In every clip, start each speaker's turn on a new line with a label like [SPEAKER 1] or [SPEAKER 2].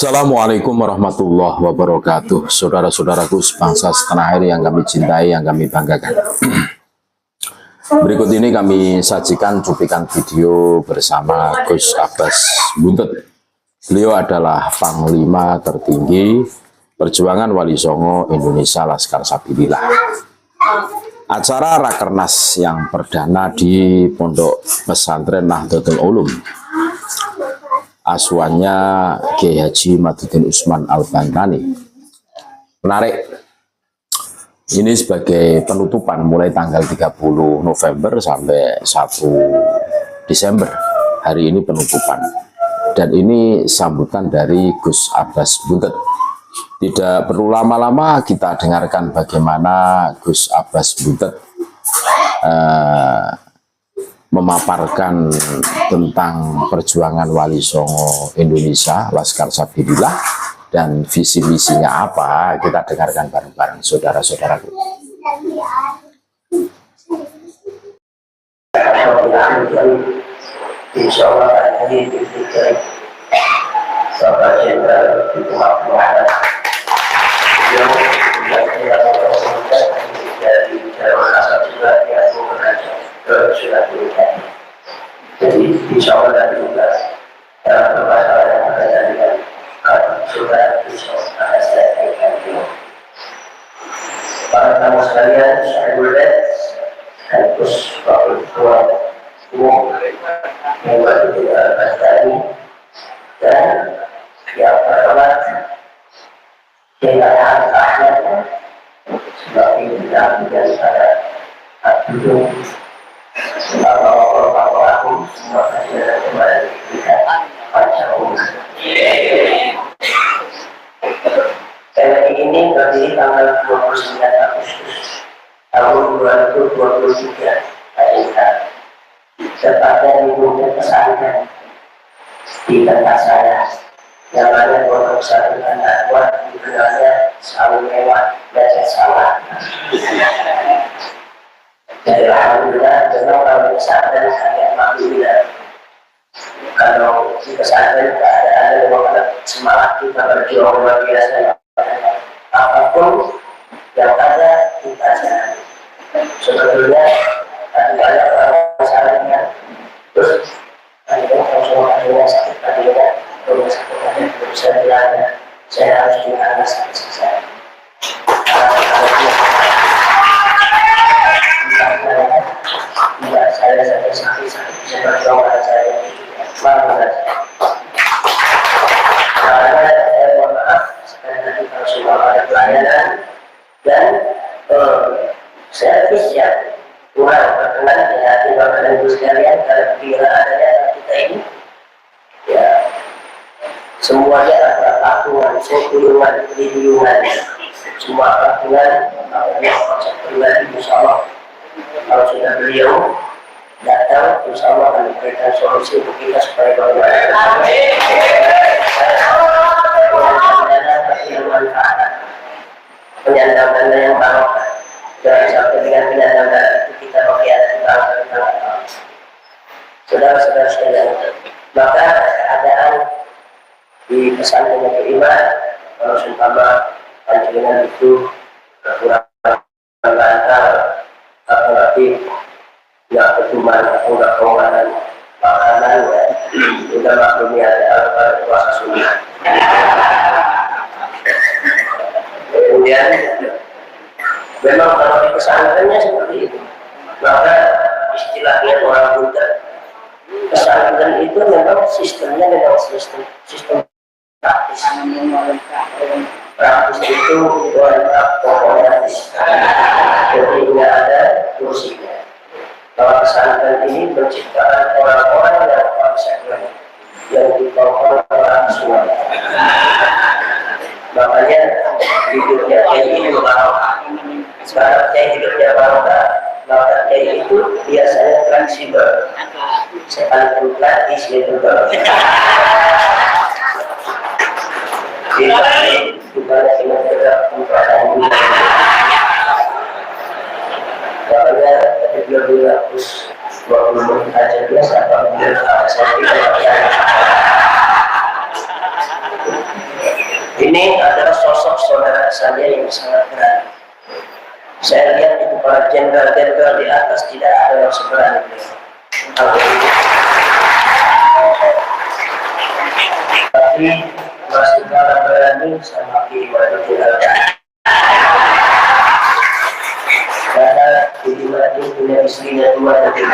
[SPEAKER 1] Assalamualaikum warahmatullahi wabarakatuh. Saudara-saudaraku sebangsa setanah air yang kami cintai, yang kami banggakan. Berikut ini kami sajikan cuplikan video bersama Gus Abbas Buntet. Beliau adalah Panglima tertinggi Perjuangan Wali Songo Indonesia Laskar Sabilillah. Acara Rakernas yang perdana di Pondok Pesantren Nahdlatul Ulum, asuhannya Kiai Haji Maduddin Usman Al-Bantani. Menarik, ini sebagai penutupan mulai tanggal 30 November sampai 1 Desember. Hari ini penutupan. Dan ini sambutan dari Gus Abbas Buntet. Tidak perlu lama-lama, kita dengarkan bagaimana Gus Abbas Buntet memaparkan tentang perjuangan Wali Songo Indonesia Laskar Sabilillah dan visi misinya apa. Kita dengarkan bareng-bareng saudara-saudaraku.
[SPEAKER 2] Insya Allah hari ini Sahabat Jenderal itu Muhammad yang dari Jawa Asal juga yang mengajar ke surat ini. Jadi insya Allah dari juga permasalahan yang ada dari surat insya Allah akan saya berikan dulu. Para tamu sekalian, saya boleh sekaligus wakil ketua umum membuat tidak tadi dan yang pertama Kiai Ahmad sebagai bidang daripada Abdul aku semua saja kembali kita baca umat. Kali ini terdiri tanggal 29 Agustus tahun 2023 hari tepatnya di Bukit Pesantren di tempat saya yang ada pondok pesantren Al-Quran dikenalnya selalu mewah dan salah. Jadi alhamdulillah memang kalau di pesantren sangat alhamdulillah. Kalau di pesantren keadaan memang semangat kita berjuang luar biasa. Apapun yang ada kita jalani. Sebetulnya ada banyak orang pesantrennya. Terus ada yang sakit tadinya, terus bisa bilangnya saya harus diangkat sampai selesai. Tidak saya sampai bisa berjuang pada saya malu. Karena saya mohon maaf sekali lagi kalau semua ada pelayanan dan servis yang kurang berkenan di hati Bapak dan Ibu sekalian karena bila adanya kita ini ya semuanya adalah patungan, sekulungan, perlindungan, semua patungan pribadi insya Allah kalau sudah beliau datang insya Allah akan memberikan solusi untuk kita supaya bagaimana penyandang yang barokah jangan sampai dengan penyandang itu kita mengkhianati bangsa kita. Saudara-saudara sekalian, maka keadaan di pesantren yang kelima kalau seumpama panjenengan itu kekurangan lantar atau nanti nggak ketuman atau nggak pengenalan makanan ya sudah maklumi ada puasa sunnah. Kemudian memang kalau di pesantrennya seperti itu, maka istilahnya orang Buddha pesantren itu memang sistemnya memang sistem praktis. Praktis itu lengkap pokoknya jadi tidak ada kursinya. Kalau pesantren ini menciptakan orang-orang yang konsekuen yang ditolong orang semua. Makanya hidupnya kayak ini barokah. Sekarang kayak hidupnya barokah, maka kayak itu biasanya fleksibel. Sekalipun praktis itu barokah. Jadi bukan dengan tegak keadaan ini. Makanya ketika 220 menit aja biasa, kalau saya tidak Ini adalah sosok saudara saya yang sangat berani. Saya lihat itu para jenderal-jenderal di atas tidak ada yang seberani beliau. Tapi masih kalah berani sama Imam Tinggal. Karena Imam itu punya istrinya dua dan tiga.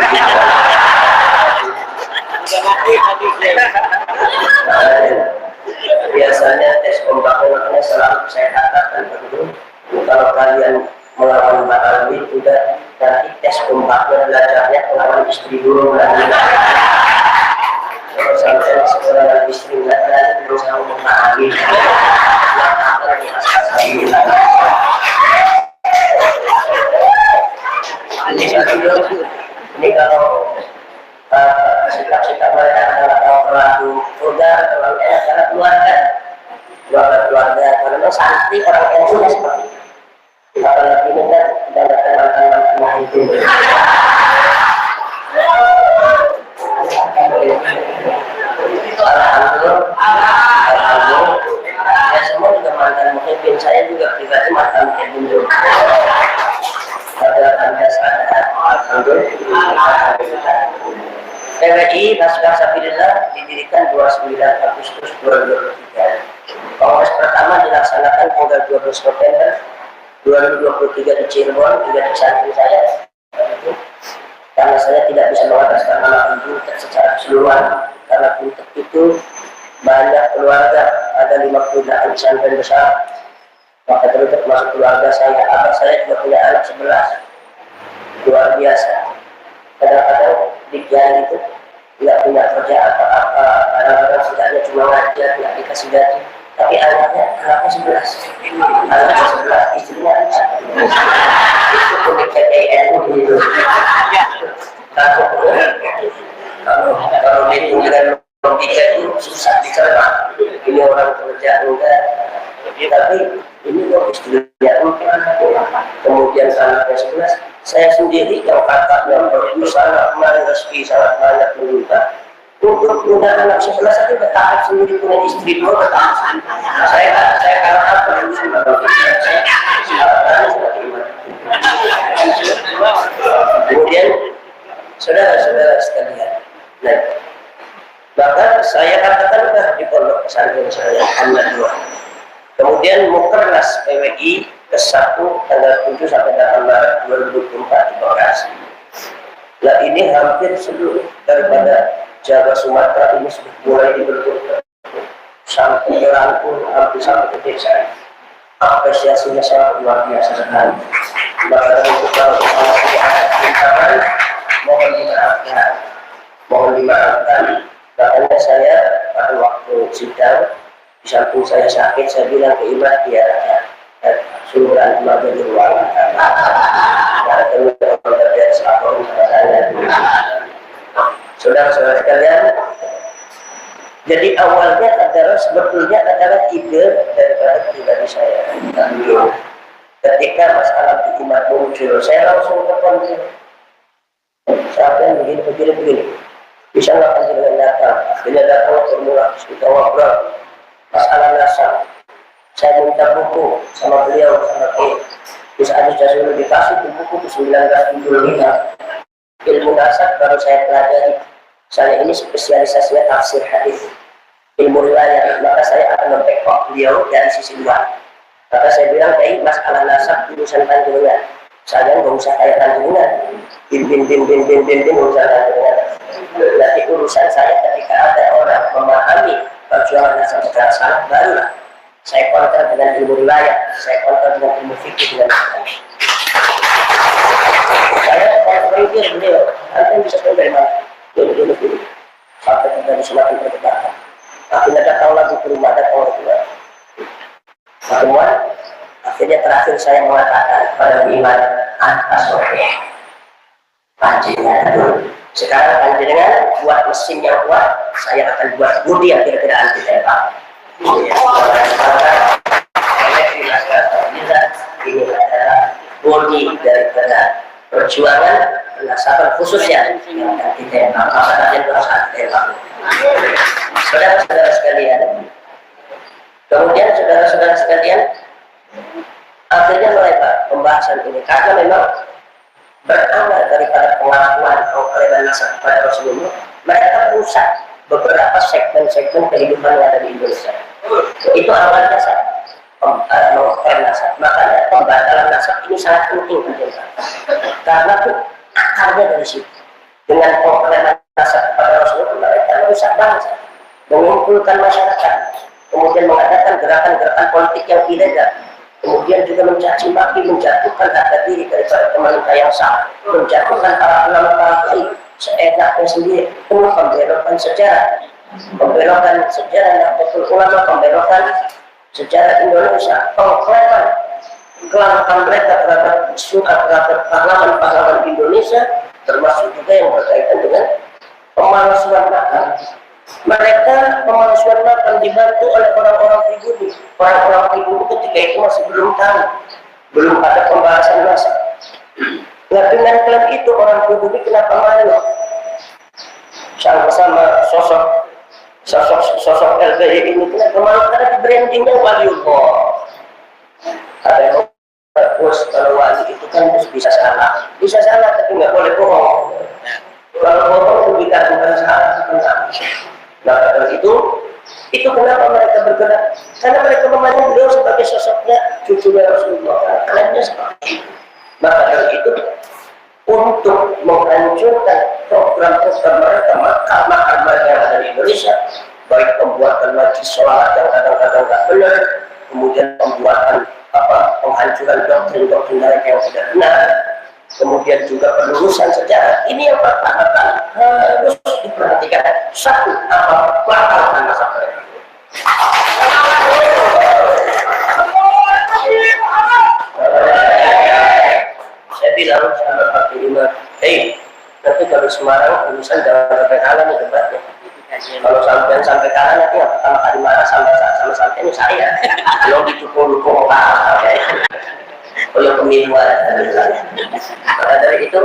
[SPEAKER 2] Biasanya tes ombaknya selalu saya katakan begitu. Kalau kalian melawan bakal sudah nanti tes ombaknya belajarnya melawan istri dulu lagi. Kalau sampai sekolah istri nggak berani berusaha memahami yang akan dirasakan. Ini kalau sikap-sikap mereka adalah terlalu vulgar, terlalu enak karena keluarga karena santri orang yang sudah seperti itu. Apalagi ini kan mendapatkan mantan itu. Alhamdulillah. Ya semua juga mantan muhibin, saya juga pribadi mantan muhibin juga. Anda sadar, alhamdulillah. PWI Laskar Sabilillah didirikan 29 Agustus 2023. Kongres pertama dilaksanakan tanggal 12 November 2023 di Cirebon, juga di samping saya. Karena saya tidak bisa mengataskan anak Buntet secara keseluruhan, karena Buntet itu banyak keluarga, ada 58 pesantren besar. Maka terus masuk keluarga saya, abah saya juga punya anak 11. Luar biasa. Kadang-kadang di jalan itu nggak punya kerja apa-apa, kadang-kadang setidaknya cuma ngajar, nggak dikasih gaji. Tapi anaknya 11, istrinya 4. Itu unik KPN gitu. Kalau dihitung logika itu susah dicerna. Ini orang kerja enggak, tapi ini kok istrinya 4, kemudian anaknya 11. Saya sendiri yang kakaknya berusaha kemarin rezeki sangat banyak meminta untuk punya anak 11 saja bertahan sendiri, punya istri 2 bertahan. Saya kalau apa kemudian saudara-saudara sekalian, nah, bahkan saya katakan sudah di pondok pesantren saya Muhammad 2. Kemudian Mukernas PWI ke-1 tanggal 7 sampai 8 Maret 2024 di Bekasi. Nah ini hampir seluruh daripada Jawa Sumatera ini sudah mulai dibentuk sampai ke Lampung, hampir sampai ke desa. Apresiasinya sangat luar biasa sekali. Maka untuk kalau kita mohon dimaafkan. Makanya saya pada waktu sidang di samping saya sakit, saya bilang ke Imam dia suruh antum di ruangan. Karena kemudian terjadi selapor sama saya. Saudara-saudara sekalian, jadi awalnya sebetulnya adalah ide daripada pribadi saya. Ketika masalah di Imam muncul, saya langsung telepon dia. Siapa yang begini. Bisa nggak panjenengan datang? Bila datang bermula kita ngobrol masalah nasab. Saya minta buku sama beliau sama Gus Adi Jazuli dikasih buku di 1975. Ilmu nasab baru saya pelajari. Saya ini spesialisasinya tafsir hadis, ilmu riwayat. Maka saya akan membackup beliau dari sisi luar. Maka saya bilang, masalah nasab urusan panjenengan. Saya nggak usah kayak panjenengan. Bin urusan panjenengan. Nanti urusan saya ketika ada orang memahami perjuangan nasab secara salah, barulah saya konter dengan ilmu riwayat, saya konter dengan ilmu fikih dengan saya konfrontir beliau. Anda bisa tahu dari mana? Dulu sampai terjadi semakin perdebatan. Tapi tidak tahu lagi ke rumah, datang lagi. Pertemuan akhirnya terakhir saya mengatakan pada Imam An-Aswari, panjenengan dulu. Sekarang panjenengan buat mesin yang kuat, saya akan buat bodi yang kira-kira anti tembak. Ini adalah bodi daripada perjuangan penasaran khususnya yang anti tembak. Maksudnya harus anti tembak. Saudara-saudara sekalian, Kemudian saudara-saudara sekalian, akhirnya mulai pembahasan ini karena memang berawal daripada pengakuan pengklaim nasab pada Rasulullah, mereka merusak beberapa segmen-segmen kehidupan yang ada di Indonesia. Itu awalnya mengklaim nasab. Makanya pembatalan nasab ini sangat penting karena itu akarnya dari situ. Dengan pengklaiman nasab pada Rasulullah, mereka merusak bangsa, mengumpulkan masyarakat, kemudian mengadakan gerakan-gerakan politik yang ilegal, kemudian juga mencaci maki, menjatuhkan harga diri daripada pemerintah yang sah, menjatuhkan para ulama baik seenaknya sendiri, penuh pembelokan sejarah yang betul ulama, pembelokan sejarah Indonesia, pengklaiman kelangkaan mereka terhadap pahlawan Indonesia, termasuk juga yang berkaitan dengan pemalsuan makam. Mereka pemalsuan makam dibantu oleh orang-orang pribumi. Orang-orang pribumi ketika itu masih belum tahu, belum ada pembahasan nasab. Nah, dengan klaim itu orang pribumi kenapa malu? Sama-sama sosok LBI ini kenapa malu? Karena brandingnya waliullah. Ada yang terus kalau wali itu kan bisa salah tapi nggak boleh bohong. Kalau bohong itu dikatakan salah. Nah, karena itu kenapa mereka bergerak? Karena mereka memandang beliau sebagai sosoknya cucunya Rasulullah. Klaimnya seperti itu. Maka dari itu untuk menghancurkan program-program mereka, makar mereka yang ada di Indonesia, baik pembuatan majlis sholat yang kadang-kadang nggak benar, kemudian pembuatan penghancuran doktrin-doktrin mereka yang tidak benar, kemudian juga penelusuran sejarah. Ini yang pertama harus diperhatikan. Satu, batalkan nasab mereka. Saya bilang sama Pak Firman, nanti kalau Semarang urusan jangan sampai kalah nih debatnya. Kalau sampai kalah nanti yang pertama kali marah sama ini saya. Kalau didukung oleh pemiluan. Maka dari itu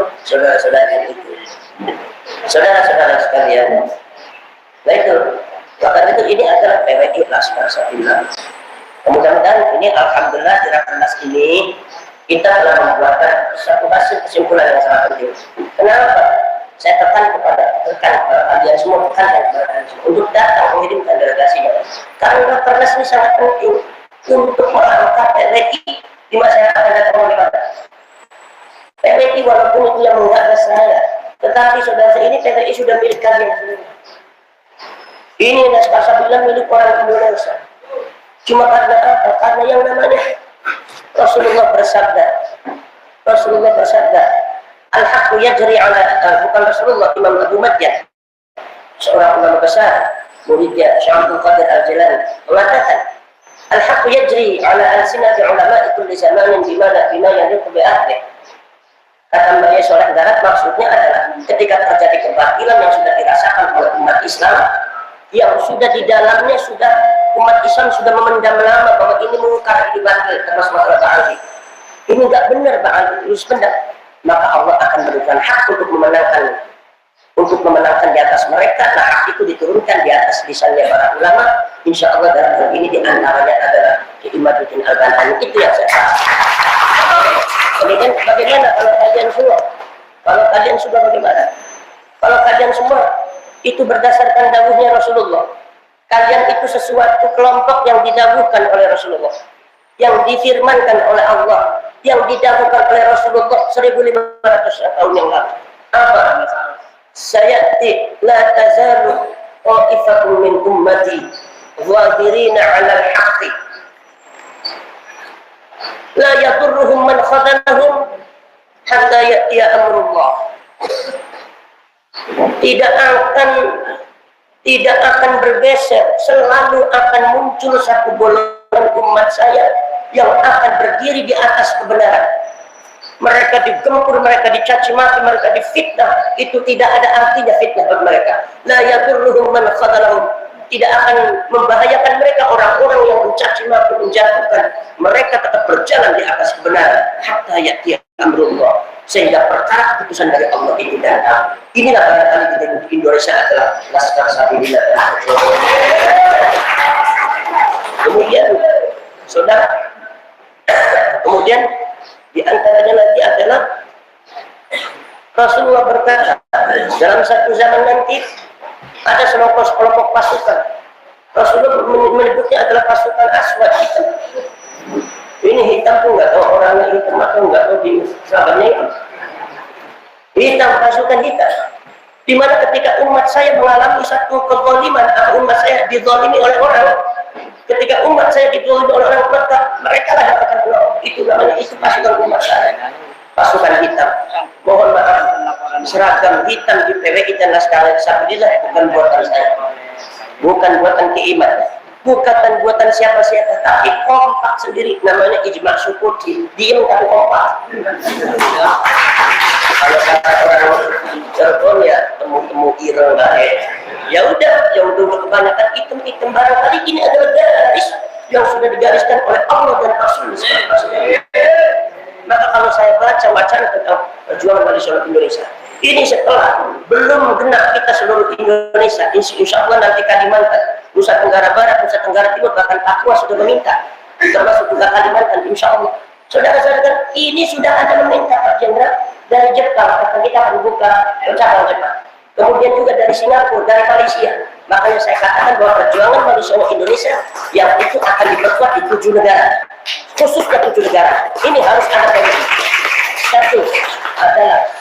[SPEAKER 2] saudara-saudara sekalian, nah itu maka itu ini adalah PWI Laskar Sabila. Mudah-mudahan ini alhamdulillah di Rakernas ini kita telah membuatkan satu hasil kesimpulan yang sangat penting. Kenapa? Saya tekan kepada kalian semua, untuk datang mengirimkan delegasinya. Karena Rakernas ini sangat penting untuk mengangkat PWI di masa yang akan datang daripada PWI, walaupun itu yang menggagas saya, tetapi saudara ini PWI sudah milik kalian semua. Ini Laskar Sabila milik orang Indonesia. Cuma karena apa? Karena yang namanya Rasulullah bersabda, al-haqqu yajri ala, bukan Rasulullah, Imam Abu Madyan, seorang ulama besar, muridnya Syekh Abdul Qadir Al-Jilani, mengatakan al-haqqu yajri ala al-sinati ulama'i kulli zamanin bima yaliqu bi ahli. Kata Mbak Soleh Darat, maksudnya adalah ketika terjadi kebatilan yang sudah dirasakan oleh umat Islam, yang sudah di dalamnya umat Islam sudah memendam lama bahwa ini mungkar, ini batil, termasuk masalah ta'ali. Ini nggak benar, ba'al terus pendam. Maka Allah akan memberikan hak untuk memenangkan di atas mereka. Nah, hak itu diturunkan di atas lisannya para ulama. Insya Allah dalam hal ini diantaranya adalah Imaduddin Al-Banani. Itu yang saya paham. Kemudian bagaimana kalau kalian semua? Kalau kalian sudah bagaimana? Kalau kalian semua itu berdasarkan dawuhnya Rasulullah. Kalian itu sesuatu kelompok yang didawuhkan oleh Rasulullah, yang difirmankan oleh Allah, yang didawuhkan oleh Rasulullah 1500 tahun yang lalu. Apa? Sayati la tazalu ta'ifatun min ummati zahirina 'ala al-haqqi la yadurruhum man khadalahum hatta ya'tiya amrullah. Tidak akan bergeser, selalu akan muncul satu golongan umat saya yang akan berdiri di atas kebenaran. Mereka digempur, mereka dicaci maki, mereka difitnah. Itu tidak ada artinya fitnah bagi mereka. La yadurruhum man khadalahum. Tidak akan membahayakan mereka orang-orang yang mencaci maki, menjatuhkan. Mereka tetap berjalan di atas kebenaran hatta ya'tiya amrullah, sehingga perkara keputusan dari Allah itu datang. Inilah barangkali kita di Indonesia adalah Laskar Sabila. Kemudian Rasulullah berkata, dalam satu zaman nanti ada sekelompok pasukan. Rasulullah menyebutnya adalah pasukan aswad hitam. Ini hitam pun nggak tahu orangnya hitam atau nggak tahu di sahabatnya itu. Hitam, pasukan hitam. Di mana ketika umat saya mengalami satu kezaliman, umat saya dizalimi oleh orang, ketika umat saya dizalimi oleh orang, mereka lah yang akan keluar. Itu namanya itu pasukan umat saya, pasukan hitam. Mohon maaf, seragam hitam di PWI dan Laskar Sabilillah bukan buatan saya, bukan buatan Kiiman, bukan buatan siapa-siapa, tapi kompak sendiri, namanya ijma sukuti. Diam tapi kompak. Kalau kata orang Cirebon ya temu-temu ireng ya udah, yang dulu kebanyakan hitam-hitam, barangkali ini adalah garis yang sudah digariskan oleh Allah dan Rasul. Maka kalau saya baca wacana tentang perjuangan Wali Songo Indonesia, ini setelah belum genap kita seluruh Indonesia, insya Allah nanti Kalimantan, Nusa Tenggara Barat, Nusa Tenggara Timur, bahkan Papua sudah meminta, termasuk juga Kalimantan, insya Allah. Saudara-saudara, ini sudah ada meminta Pak Jenderal dari Jepang, karena kita akan buka cabang Jepang. Kemudian juga dari Singapura, dari Malaysia. Makanya saya katakan bahwa perjuangan Wali Songo Indonesia yang itu akan diperkuat di 7 negara, khususnya 7 negara. Ini harus ada politik.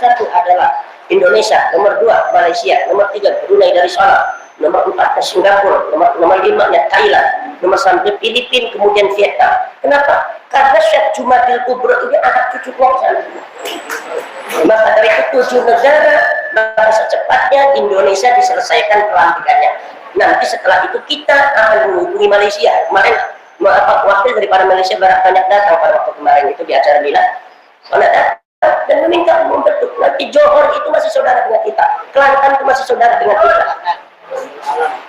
[SPEAKER 2] Satu adalah Indonesia, nomor 2 Malaysia, nomor 3 Brunei Darussalam, nomor 4 Singapura, nomor 5 Thailand, nomor 1 Filipina, kemudian Vietnam. Kenapa? Karena Syekh Jumadil Kubro ini anak cucu Wongsan. Maka dari itu 7 negara, maka secepatnya Indonesia diselesaikan pelantikannya. Nanti setelah itu kita akan menghubungi Malaysia. Kemarin wakil daripada Malaysia banyak datang pada waktu kemarin itu di acara Milad. Dan meminta membentuk. Nanti Johor itu masih saudara dengan kita, Kelantan itu masih saudara dengan kita,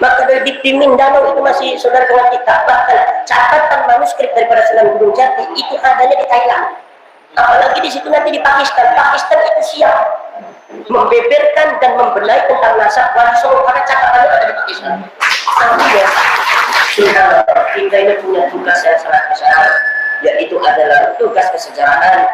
[SPEAKER 2] maka dari di Mindanao itu masih saudara dengan kita. Bahkan catatan manuskrip daripada Sunan Gunung Jati itu adanya di Thailand, apalagi di situ nanti di Pakistan. Pakistan itu siap membeberkan dan membenahi tentang nasab Wali Songo karena catatannya ada di Pakistan. Artinya kita ini punya tugas yang sangat besar, yaitu adalah tugas kesejarahan